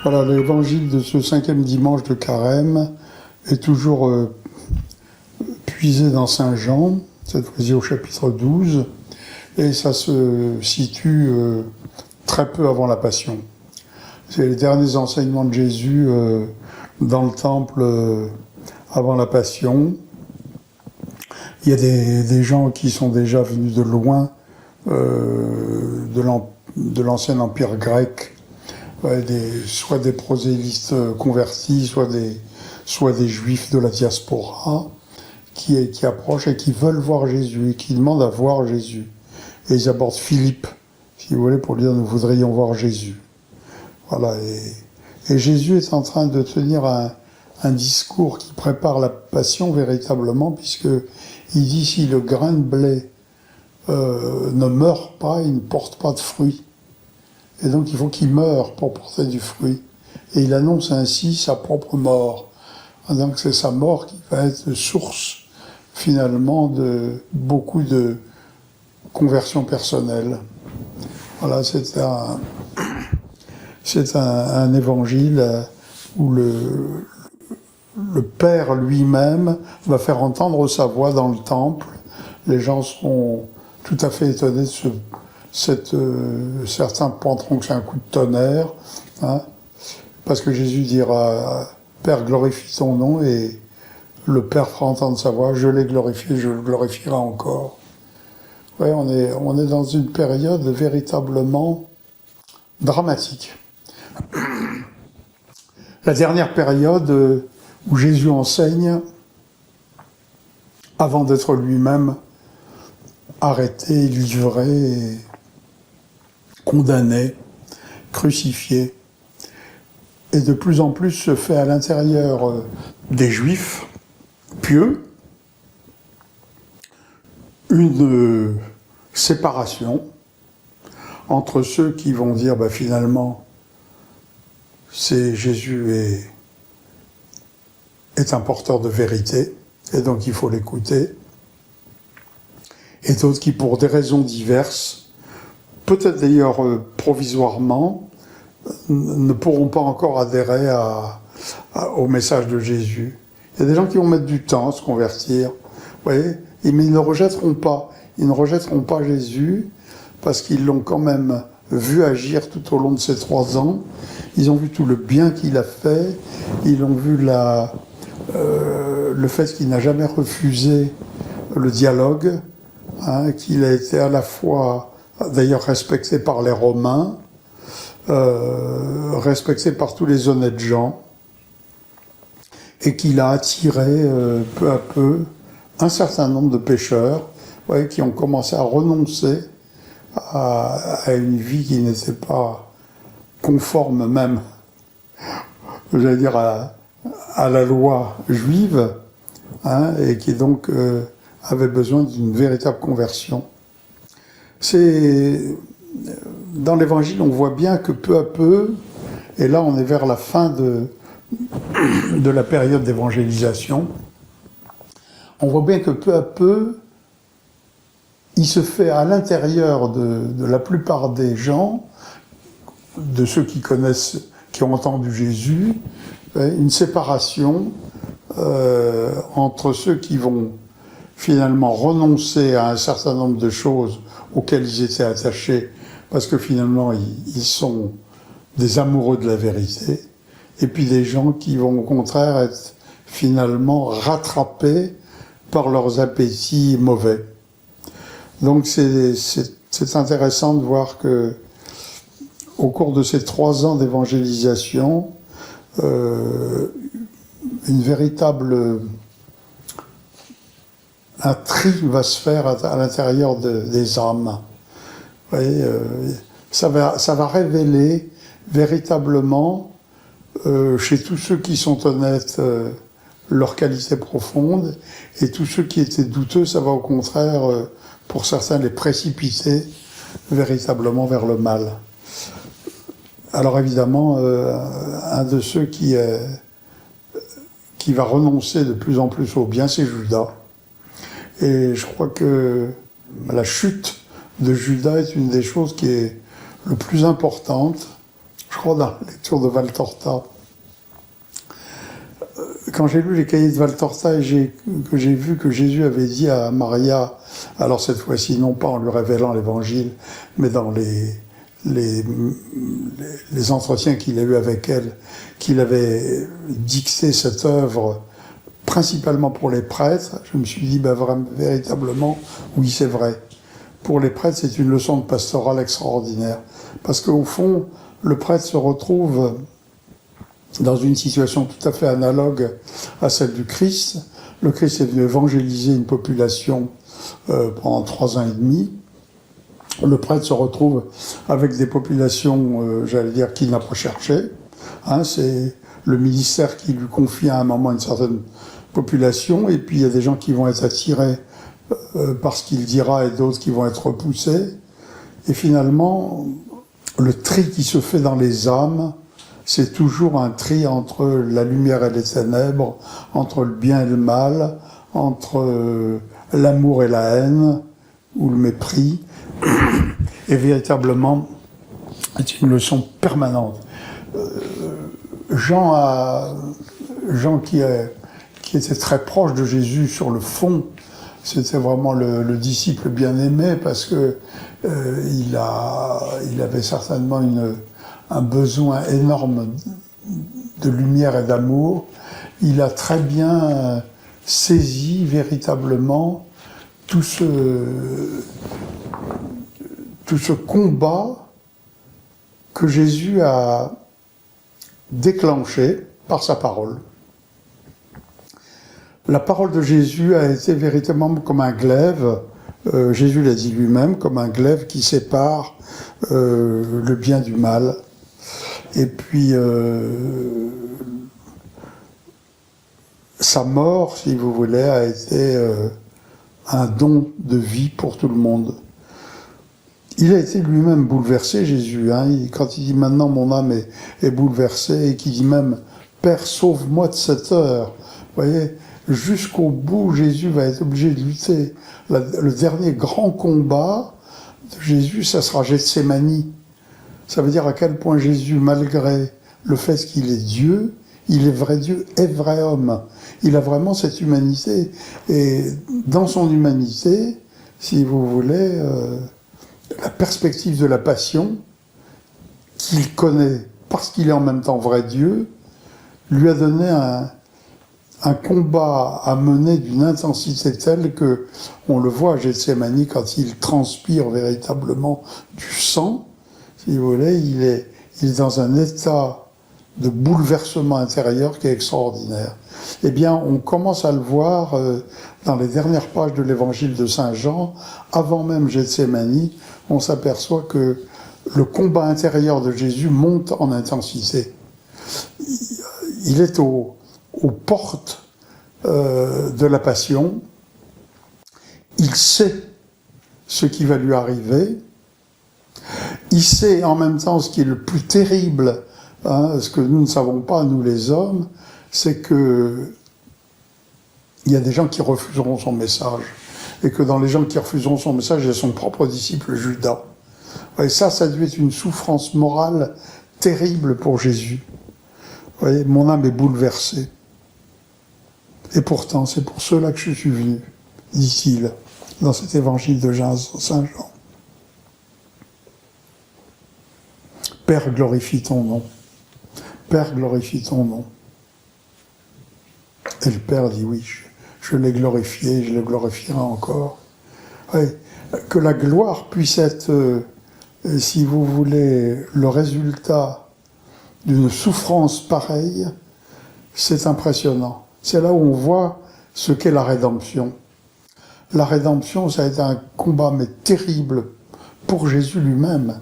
Voilà, l'évangile de ce 5e dimanche de Carême est toujours puisé dans Saint Jean, cette fois-ci au chapitre 12, et ça se situe très peu avant la Passion. C'est les derniers enseignements de Jésus dans le temple avant la Passion. Il y a des gens qui sont déjà venus de loin de l'ancien empire grec, soit des prosélytes convertis, soit des juifs de la diaspora qui approchent et qui veulent voir Jésus et qui demandent à voir Jésus. Et ils abordent Philippe, si vous voulez, pour lui dire nous voudrions voir Jésus. Voilà. Et Jésus est en train de tenir un discours qui prépare la passion véritablement, puisque il dit si le grain de blé ne meurt pas, il ne porte pas de fruit. Et donc il faut qu'il meure pour porter du fruit. Et il annonce ainsi sa propre mort. Donc c'est sa mort qui va être source finalement de beaucoup de conversions personnelles. Voilà, c'est un évangile où le Père lui-même va faire entendre sa voix dans le temple. Les gens seront tout à fait étonnés de certains penseront que c'est un coup de tonnerre, hein, parce que Jésus dira « Père, glorifie ton nom » et le Père fera entendre sa voix « Je l'ai glorifié, je le glorifierai encore ». Ouais, on est dans une période véritablement dramatique. La dernière période où Jésus enseigne avant d'être lui-même arrêté, livré, condamné, crucifié, et de plus en plus se fait à l'intérieur des Juifs pieux une séparation entre ceux qui vont dire finalement c'est Jésus est un porteur de vérité et donc il faut l'écouter, et d'autres qui pour des raisons diverses, peut-être d'ailleurs provisoirement, ne pourront pas encore adhérer au message de Jésus. Il y a des gens qui vont mettre du temps à se convertir, vous voyez, mais ils ne rejetteront pas. Ils ne rejetteront pas Jésus parce qu'ils l'ont quand même vu agir tout au long de ces 3 ans. Ils ont vu tout le bien qu'il a fait. Ils ont vu le fait qu'il n'a jamais refusé le dialogue, hein, qu'il a été à la fois d'ailleurs respecté par les Romains, respecté par tous les honnêtes gens, et qu'il a attiré peu à peu un certain nombre de pécheurs, qui ont commencé à renoncer à une vie qui n'était pas conforme même, j'allais dire, à la loi juive, hein, et qui donc avait besoin d'une véritable conversion. Dans l'Évangile, on voit bien que peu à peu, et là on est vers la fin de la période d'évangélisation, on voit bien que peu à peu, il se fait à l'intérieur de la plupart des gens, de ceux qui connaissent, qui ont entendu Jésus, une séparation entre ceux qui vont finalement renoncer à un certain nombre de choses auxquelles ils étaient attachés, parce que finalement ils sont des amoureux de la vérité, et puis des gens qui vont au contraire être finalement rattrapés par leurs appétits mauvais. Donc c'est intéressant de voir que au cours de ces 3 ans d'évangélisation, une véritable un tri va se faire à l'intérieur des âmes. Vous voyez, ça va révéler véritablement chez tous ceux qui sont honnêtes leur qualité profonde, et tous ceux qui étaient douteux, ça va au contraire, pour certains, les précipiter véritablement vers le mal. Alors évidemment, un de ceux qui va renoncer de plus en plus au bien, c'est Judas. Et je crois que la chute de Judas est une des choses qui est le plus importante je crois dans la lecture de Valtorta. Quand j'ai lu les cahiers de Valtorta et que j'ai vu que Jésus avait dit à Maria, alors cette fois-ci non pas en lui révélant l'évangile, mais dans les entretiens qu'il a eus avec elle, qu'il avait dicté cette œuvre principalement pour les prêtres, je me suis dit, vraiment, véritablement, oui, c'est vrai. Pour les prêtres, c'est une leçon de pastorale extraordinaire. Parce qu'au fond, le prêtre se retrouve dans une situation tout à fait analogue à celle du Christ. Le Christ est venu évangéliser une population pendant 3 ans et demi. Le prêtre se retrouve avec des populations, j'allais dire, qu'il n'a pas cherchées. C'est le ministère qui lui confie à un moment une certaine population, et puis il y a des gens qui vont être attirés par ce qu'il dira et d'autres qui vont être repoussés. Et finalement, le tri qui se fait dans les âmes, c'est toujours un tri entre la lumière et les ténèbres, entre le bien et le mal, entre l'amour et la haine, ou le mépris. Et véritablement, c'est une leçon permanente. Jean qui était très proche de Jésus sur le fond, c'était vraiment le disciple bien-aimé, parce que il avait certainement un besoin énorme de lumière et d'amour. Il a très bien saisi véritablement tout ce combat que Jésus a déclenché par sa parole. La parole de Jésus a été véritablement comme un glaive, Jésus l'a dit lui-même, comme un glaive qui sépare le bien du mal. Et puis, sa mort, si vous voulez, a été un don de vie pour tout le monde. Il a été lui-même bouleversé, Jésus. Quand il dit « Maintenant, mon âme est bouleversée », et qu'il dit même « Père, sauve-moi de cette heure », vous voyez, jusqu'au bout, Jésus va être obligé de lutter. Le dernier grand combat de Jésus, ça sera Gethsémani. Ça veut dire à quel point Jésus, malgré le fait qu'il est Dieu, il est vrai Dieu et vrai homme. Il a vraiment cette humanité. Et dans son humanité, si vous voulez, la perspective de la passion, qu'il connaît parce qu'il est en même temps vrai Dieu, lui a donné un combat à mener d'une intensité telle que, on le voit à Gethsémani, quand il transpire véritablement du sang, si vous voulez, il est dans un état de bouleversement intérieur qui est extraordinaire. Eh bien, on commence à le voir dans les dernières pages de l'évangile de Saint Jean, avant même Gethsémani, on s'aperçoit que le combat intérieur de Jésus monte en intensité. Il est aux portes de la passion, il sait ce qui va lui arriver, il sait en même temps ce qui est le plus terrible, ce que nous ne savons pas, nous les hommes, c'est que il y a des gens qui refuseront son message, et que dans les gens qui refuseront son message, il y a son propre disciple Judas. Et ça a dû être une souffrance morale terrible pour Jésus. Vous voyez, mon âme est bouleversée. Et pourtant, c'est pour cela que je suis venu, dit-il, dans cet évangile de Saint Jean. Père, glorifie ton nom. Père, glorifie ton nom. Et le Père dit oui, je l'ai glorifié, je le glorifierai encore. Oui, que la gloire puisse être, si vous voulez, le résultat d'une souffrance pareille, c'est impressionnant. C'est là où on voit ce qu'est la rédemption. La rédemption, ça a été un combat, mais terrible, pour Jésus lui-même.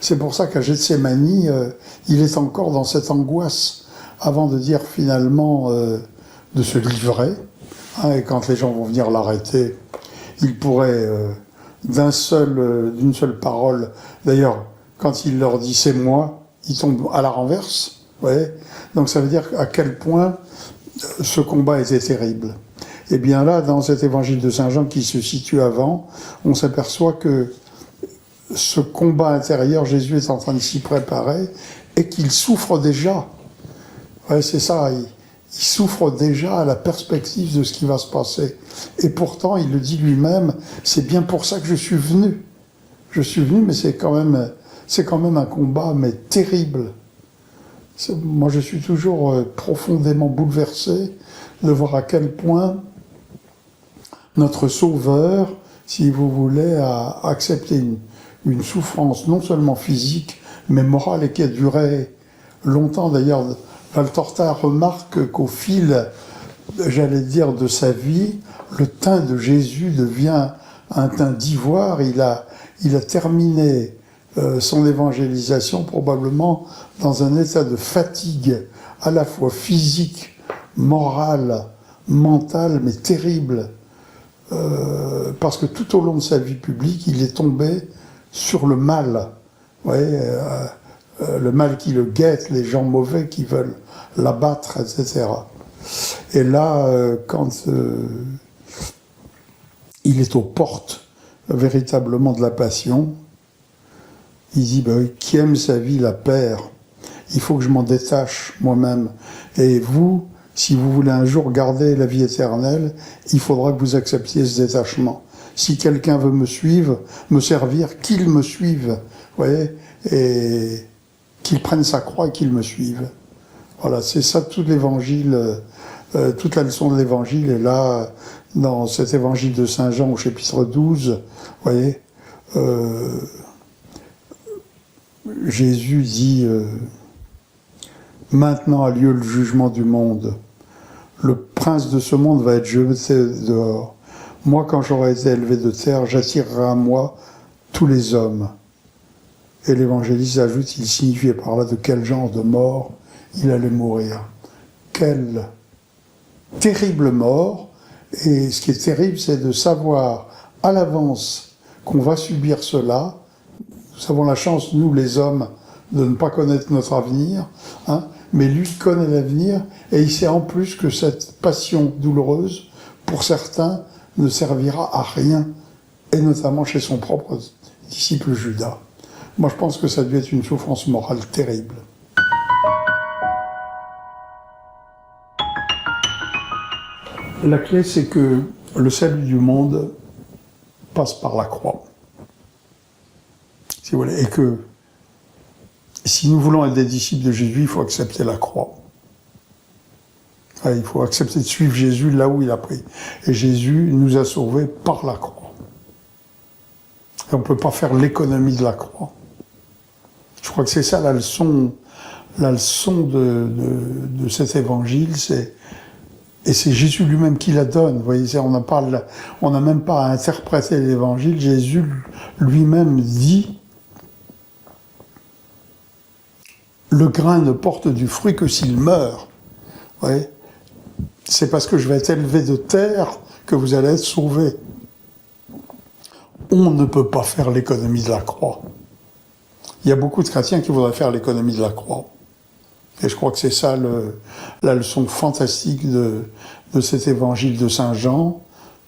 C'est pour ça qu'à Gethsémani, il est encore dans cette angoisse, avant de dire finalement de se livrer. Et quand les gens vont venir l'arrêter, il pourrait, d'une seule parole, d'ailleurs, quand il leur dit « c'est moi », ils tombent à la renverse. Vous voyez. Donc ça veut dire à quel point ce combat était terrible. Et bien là, dans cet évangile de Saint Jean qui se situe avant, on s'aperçoit que ce combat intérieur, Jésus est en train de s'y préparer, et qu'il souffre déjà. Ouais, c'est ça, il souffre déjà à la perspective de ce qui va se passer. Et pourtant, il le dit lui-même, c'est bien pour ça que je suis venu. Je suis venu, mais c'est quand même un combat, mais terrible. Moi, je suis toujours profondément bouleversé de voir à quel point notre Sauveur, si vous voulez, a accepté une souffrance non seulement physique, mais morale, et qui a duré longtemps. D'ailleurs, Valtorta remarque qu'au fil, j'allais dire, de sa vie, le teint de Jésus devient un teint d'ivoire. Il a terminé son évangélisation probablement dans un état de fatigue à la fois physique, morale, mentale, mais terrible. Parce que tout au long de sa vie publique, il est tombé sur le mal. Le mal qui le guette, les gens mauvais qui veulent l'abattre, etc. Et là, quand il est aux portes véritablement de la passion, il dit qui aime sa vie la perd. Il faut que je m'en détache moi-même. Et vous, si vous voulez un jour garder la vie éternelle, il faudra que vous acceptiez ce détachement. Si quelqu'un veut me suivre, me servir, qu'il me suive, vous voyez, et qu'il prenne sa croix et qu'il me suive. Voilà, c'est ça tout l'évangile, toute la leçon de l'évangile est là, dans cet évangile de Saint Jean au chapitre 12, vous voyez, Jésus dit maintenant a lieu le jugement du monde. Le prince de ce monde va être jeté dehors. Moi, quand j'aurai été élevé de terre, j'attirerai à moi tous les hommes. Et l'évangéliste ajoute, il signifiait par là de quel genre de mort il allait mourir. Quelle terrible mort. Et ce qui est terrible, c'est de savoir à l'avance qu'on va subir cela. Nous avons la chance, nous les hommes, de ne pas connaître notre avenir, hein, mais lui connaît l'avenir, et il sait en plus que cette passion douloureuse, pour certains, ne servira à rien, et notamment chez son propre disciple Judas. Moi, je pense que ça devait être une souffrance morale terrible. La clé, c'est que le salut du monde passe par la croix. Si vous voulez, et que si nous voulons être des disciples de Jésus, il faut accepter la croix. Il faut accepter de suivre Jésus là où il a pris. Et Jésus nous a sauvés par la croix. Et on ne peut pas faire l'économie de la croix. Je crois que c'est ça la leçon de cet évangile, et c'est Jésus lui-même qui la donne. Vous voyez, on n'a même pas à interpréter l'évangile. Jésus lui-même dit: le grain ne porte du fruit que s'il meurt. Vous voyez, c'est parce que je vais être élevé de terre que vous allez être sauvés. On ne peut pas faire l'économie de la croix. Il y a beaucoup de chrétiens qui voudraient faire l'économie de la croix. Et je crois que c'est ça la leçon fantastique de cet évangile de Saint Jean,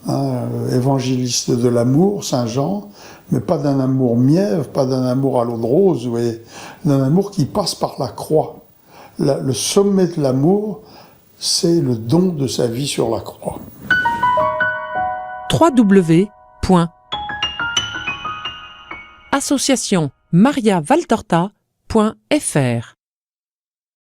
hein, évangéliste de l'amour, Saint Jean, mais pas d'un amour mièvre, pas d'un amour à l'eau de rose, vous voyez, d'un amour qui passe par la croix. Le sommet de l'amour, c'est le don de sa vie sur la croix. www.associationmariavaltorta.fr